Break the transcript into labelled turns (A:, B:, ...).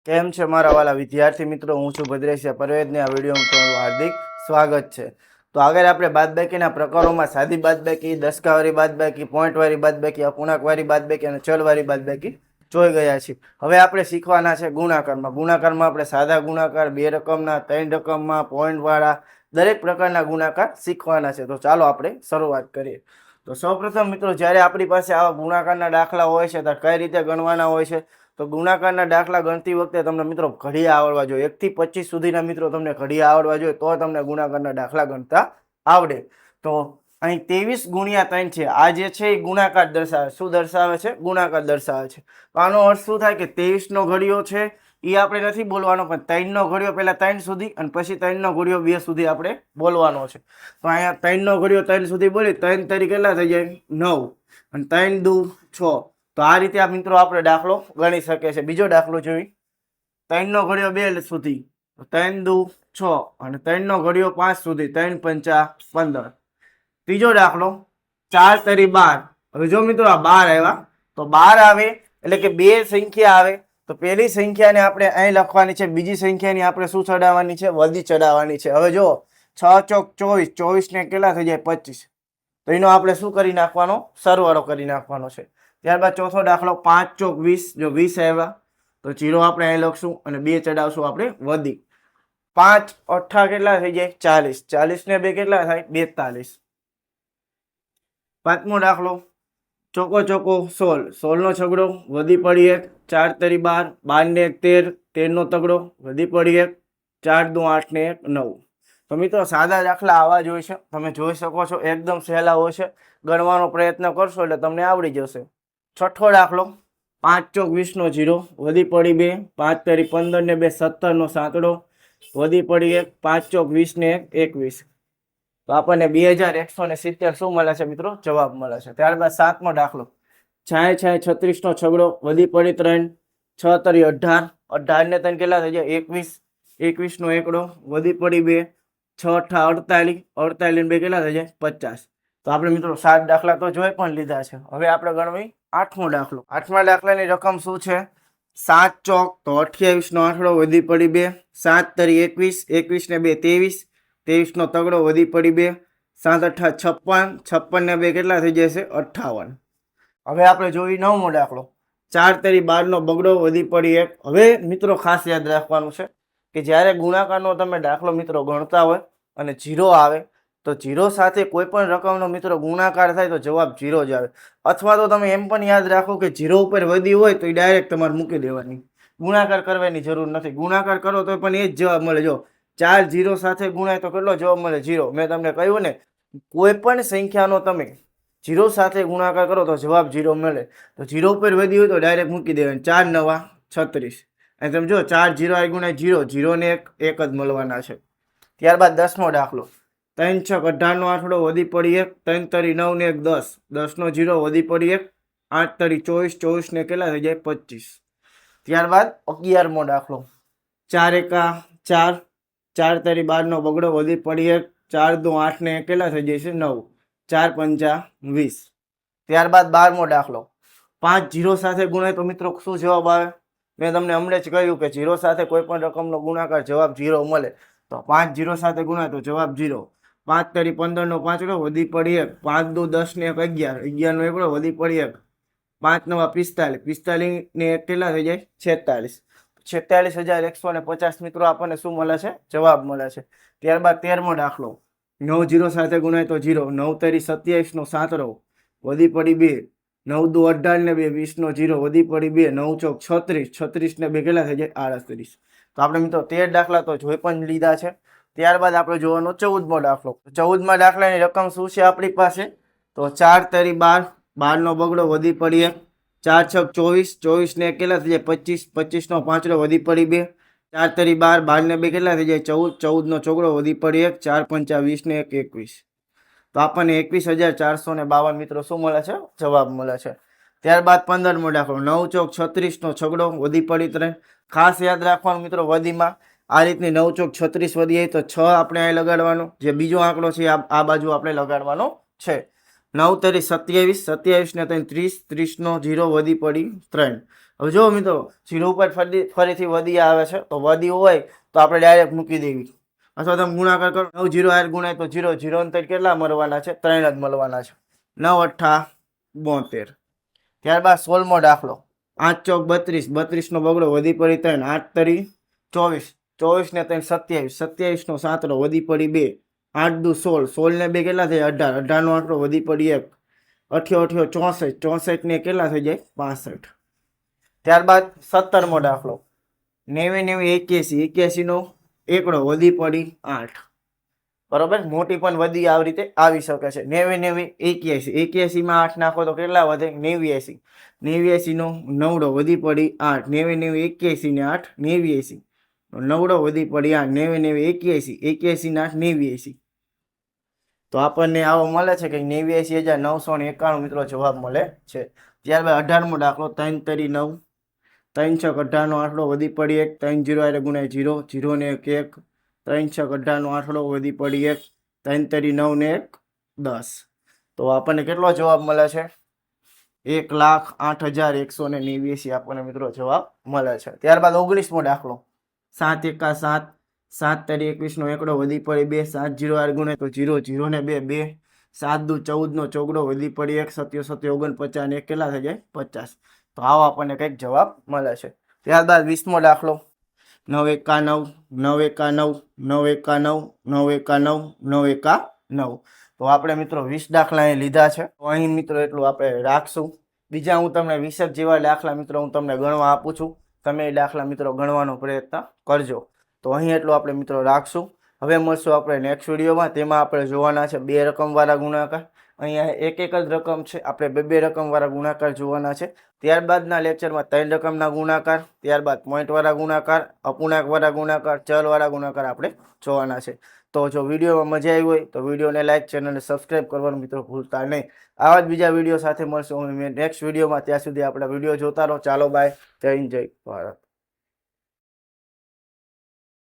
A: કેમ છે મારા વાલા વિદ્યાર્થી મિત્રો? હું છું ભદ્રેશિયા પરવેદને આ વિડીયોમાં તમારું હાર્દિક સ્વાગત છે. તો આગળ આપણે બાદબાકીના પ્રકારોમાં સાદી બાદબાકી, દસકાવાળી બાદબાકી, પોઈન્ટવાળી બાદબાકી, અપૂર્ણાંકવાળી બાદબાકી અને ચલવાળી બાદબાકી જોઈ ગયા છીએ. હવે આપણે શીખવાના છે ગુણાકારમાં. ગુણાકારમાં આપણે સાદા ગુણાકાર, 2 રકમના, 3 રકમમાં, પોઈન્ટવાળા દરેક પ્રકારના ગુણાકાર શીખવાના છે. તો ચાલો આપણે શરૂઆત કરીએ. તો સૌપ્રથમ મિત્રો, જ્યારે આપણી પાસે આવા ગુણાકારના દાખલા હોય છે ત્યારે કઈ રીતે ગણવાના હોય છે? તો ગુણાકારના દાખલા ગણતી વખતે તમને મિત્રો ઘડિયા આવડવા જોઈએ. 1 થી 25 સુધીના મિત્રો તમને ઘડિયા આવડવા જોઈએ, તો તમને ગુણાકારના દાખલા ગણતા આવડે. તો અહીં 23 ગુણ્યા 3 છે. આ જે છે એ ગુણાકાર દર્શાવે. શું દર્શાવે છે? ગુણાકાર દર્શાવે છે. તો આનો અર્થ શું થાય કે 23 નો ઘડિયો છે એ આપણે નથી બોલવાનો, પણ 3 નો ઘડિયો પહેલા 3 સુધી અને પછી 3 નો ઘડિયો 2 સુધી આપણે બોલવાનો છે. તો અહીંયા 3 નો ઘડિયો 3 સુધી બોલી 3 તરી કેટલા થઈ જાય? 9 અને 3 દુ 6. તો આ રીતે આ મિત્રો આપણે દાખલો ગણી શકે છે. બીજો દાખલો જોઈ. 3 નો ઘડિયો 2 સુધી, 3 દુ 6 અને 3 નો ઘડિયો 5 સુધી, 3 પંચા 15. ત્રીજો દાખલો 4 તરી 12. હવે જો મિત્રો આ 12 આવ્યા, તો 12 આવે એટલે કે બે સંખ્યા આવે, તો પહેલી સંખ્યાને આપણે અહીં લખવાની છે, બીજી સંખ્યાની આપણે શું ચડાવવાની છે? વધી ચડાવવાની છે. હવે જો 6 ચોક 24, 24 ને કેટલા થઈ જાય? 25. તો એનો આપણે શું કરી નાખવાનો? સરવાળો કરી નાખવાનો છે. ત્યારબાદ ચોથો દાખલો 5 ચોક 20. જો 20 આવ્યા તો 0 આપણે અહીં લખશું અને 2 ચડાવશું આપણે વધી. 5 8 કેટલા થઈ જાય? 40. 40 ને 2 કેટલા થાય? 42. પાંચમો દાખલો ચોકો ચોકો 16. 16 નો છગડો વધી પડી 1, 4 તરી 12, 12 ને 1 13, 13 નો તગડો વધી પડી 1, 4 દુ 8 ને 1 9. તો મિત્રો સાદા દાખલા આવા જ હોય છે. તમે જોઈ શકો છો એકદમ સહેલા હોય છે. ગણવાનો પ્રયત્ન કરશો એટલે તમને આવડી જશે. છઠ્ઠો દાખલો 5 ચોક 20 નો 0 વધી પડી 2, 5 તરી 15 ને 2 17 નો સાંતડો વધી પડી 1, 5 ચોક 20 ને 1 21. તો આપણને 2170 શું મળે છે મિત્રો? જવાબ મળે છે. ત્યારબાદ સાતમો દાખલો 6 36 નો છગડો વધી પડી 3, 6 તરી 18, 18 ને 3 કેટલા થઈ જાય? 21, 21 નો એકડો વધી પડી 2, 6 8 48, 48 ને 2 કેટલા થઈ જાય? 50. તો આપણે મિત્રો 7 દાખલા તો જોઈ પણ લીધા છે. હવે આપણે ગણવી આઠમો દાખલો. આઠમા દાખલાની રકમ શું છે? 7 ચોક તો 28 નો આંકડો વધી પડી 2, 7 તરી 21, 21 ને 2 23, 23 નો તગડો વધી પડી 2, 7 8 56, 56 ને 2 કેટલા થઈ જશે? 58. હવે આપણે જોઈ નવમો દાખલો 4 તરી 12 નો બગડો વધી પડી 1. હવે મિત્રો ખાસ યાદ રાખવાનું છે કે જ્યારે ગુણાકારનો તમે દાખલો મિત્રો ગણતા હોય અને 0 આવે તો 0 સાથે કોઈ પણ રકમનો મિત્રો ગુણાકાર થાય તો જવાબ 0 જ આવે. અથવા તો તમે એમ પણ યાદ રાખો કે 0 ઉપર વધી હોય તો એ ડાયરેક્ટ તમારે મૂકી દેવાની, ગુણાકાર કરવાની જરૂર નથી. ગુણાકાર કરો તો પણ એ જ જવાબ મળે. જો 4 0 સાથે ગુણાય તો કેટલો જવાબ મળે? 0. મેં તમને કહ્યું ને, કોઈ પણ સંખ્યાનો તમે 0 સાથે ગુણાકાર કરો તો જવાબ 0 મળે. તો 0 ઉપર વધી હોય તો ડાયરેક્ટ મૂકી દેવાની. 4 9 36. અને તમે જો 4 0 ગુણાય 0, 0 ને 1 1 જ મળવાના છે. ત્યારબાદ 10મો દાખલો 3 6 18 નો આંકડો વધી પડી 1, 3 તરી 9 ને 1 10, 10 નો 0 વધી પડી 1, 8 તરી 24, 24 ને કેટલા થઈ જાય? 25. ત્યારબાદ 11મો દાખલો 4 1 4, 4 તરી 12 નો બગડો વધી પડી 1, 4 દુ 8 ને કેટલા થઈ જશે? 9, 4 પંચા 20. ત્યારબાદ 12મો દાખલો 5 0 સાથે ગુણાય તો મિત્રો શું જવાબ આવે? મેં તમને હમણાં જ કહ્યું કે 0 સાથે કોઈ પણ રકમનો ગુણાકાર જવાબ 0 મળે. તો 5 0 સાથે ગુણાય તો જવાબ 0. 5 તરી 15 નો પાંચડો વધી પડી 1, 5 દુ 10 ને 1 11, 11 નો એકડો વધી પડી 1, 5 9 45, 45 ને 1 કેટલા થઈ જાય? 46. 46150 મિત્રો આપણને શું મળે છે? જવાબ મળે છે. ત્યારબાદ 13મો દાખલો 9 0 સાથે ગુણાય તો 0, 9 તરી 27 નો સાંતડો વધી પડી 2, 9 દુ 18 ને 2 20 નો 0 વધી પડી 2, 9 ચોક 36, 36 ને 2 કેટલા થઈ જાય? 38. તો આપણે મિત્રો 13 દાખલા તો જોઈ પણ લીધા છે. ત્યારબાદ આપણે જોવાનો 14મો દાખલો. 14મા દાખલાની રકમ શું છે આપણી પાસે? તો 4 તરી 12, 12 નો બગડો વધી પડી 1, 4 6 24, 24 ને કેટલા થઈ જાય? 25, 25 નો પાંચડો વધી પડી 2, 4 તરી 12, 12 ને 2 કેટલા થઈ જાય? 14, 14 નો ચોગડો વધી પડી 1, 4 પંચા 20 ને 1 21. તો આપણને 21452 મિત્રો શું મળે છે? જવાબ મળે છે. ત્યારબાદ 15મો દાખલો 9 ચોક 36 નો છગડો વધી પડી 3. ખાસ યાદ રાખવાનું મિત્રો, વધીમાં આ રીતની 9 ચોક 36 વધી હોય તો 6 આપણે અહીં લગાડવાનો. જે બીજો આંકડો છે આ બાજુ આપણે લગાડવાનો છે. 9 તરી 27, 27 ને 3 30, 30 નો 0 વધી પડી 3. હવે જો મિત્રો 0 ઉપર ફરીથી વધી આવે છે તો વધી હોય તો આપણે ડાયરેક્ટ મૂકી દેવી, અથવા તમે ગુણાકાર કરો 9 0 હારે ગુણાય તો 0 0 ને 3 કેટલા મળવાના છે? 3 જ મળવાના છે. 9 8 72. ત્યારબાદ 16મો દાખલો 8 ચોક 32, 32 નો બગડો વધી પડી 3, 8 તરી 24, 24 ને 3 27, 27 નો સાતડો વધી પડી 2, 8 દુ 16, 16 ને 2 કેટલા થઈ 18, 18 નો આંકડો વધી પડી 1, 8 8 64, 64 ને કેટલા થઈ જાય 65. ત્યારબાદ 17મો દાખલો 90 90 81, 81 નો એકડો વધી પડી 8. બરોબર, મોટી પણ વધી આવી રીતે આવી શકે છે. 90 90 81, 81 માં 8 નાખો તો કેટલા વધે? 89, 89 નો નવડો વધી પડી 8, 90 90 81 ને 8 89, નવડો વધી પડી 8, 90 90 81, 81 ને 8 89. તો આપણને આવો મળે છે કે 89,991 મિત્રો જવાબ મળે છે. ત્યારબાદ 18મો દાખલો 3 તરી 9, 3 6 18 નો આંકડો વધી પડી 1, 3 0 હારે ગુણાય 0, 0 ને 1 1, 3 6 18 નો આંકડો વધી પડી 1, 3 તરી 9 ને 1 10. તો આપણને કેટલો જવાબ મળે છે? 1,08,189 આપણને મિત્રો જવાબ મળે છે. ત્યારબાદ 19મો દાખલો 7 1 7, 7 તરી 21 નો એકડો વધી પડી 2, 7 0 હારે ગુણાય તો 0, 0 ને 2 2, 7 દુ 14 નો ચોગડો વધી પડી 1, 7 7 49 ને 1 કેટલા થઈ જાય 50. તો આવો આપણને કંઈક જવાબ મળે છે. ત્યારબાદ 20મો દાખલો 9 1 9, 9 1 9, 9 1 9, 9 1 9, 9 1 9. તો આપણે મિત્રો 20 દાખલા અહીં લીધા છે. તો અહીં મિત્રો એટલું આપણે રાખશું. બીજા હું તમને 20 જેવા દાખલા મિત્રો હું તમને ગણવા આપું છું. તમે એ દાખલા મિત્રો ગણવાનો પ્રયત્ન કરજો. તો અહીં એટલું આપણે મિત્રો રાખશું. હવે મળશું આપણે નેક્સ્ટ વિડીયોમાં. તેમાં આપણે જોવાના છે 2 રકમવાળા ગુણાકાર. અહીંયા એક જ રકમ છે, આપણે 2 રકમવાળા ગુણાકાર જોવાના છે. ત્યારબાદના લેક્ચરમાં 3 રકમના ગુણાકાર, ત્યારબાદ પોઈન્ટવાળા ગુણાકાર, અપૂર્ણાંકવાળા ગુણાકાર, ચલવાળા ગુણાકાર આપણે જોવાના છે. તો જો વિડીયોમાં મજા આવી હોય તો વિડીયોને લાઈક, ચેનલને સબસ્ક્રાઈબ કરવાનું મિત્રો ભૂલતા નહીં. આવા જ બીજા વિડીયો સાથે મળશું નેક્સ્ટ વિડીયોમાં. ત્યાં સુધી આપણા વિડીયો જોતા રહો. ચાલો બાય, જય હિન્દ, જય ભારત.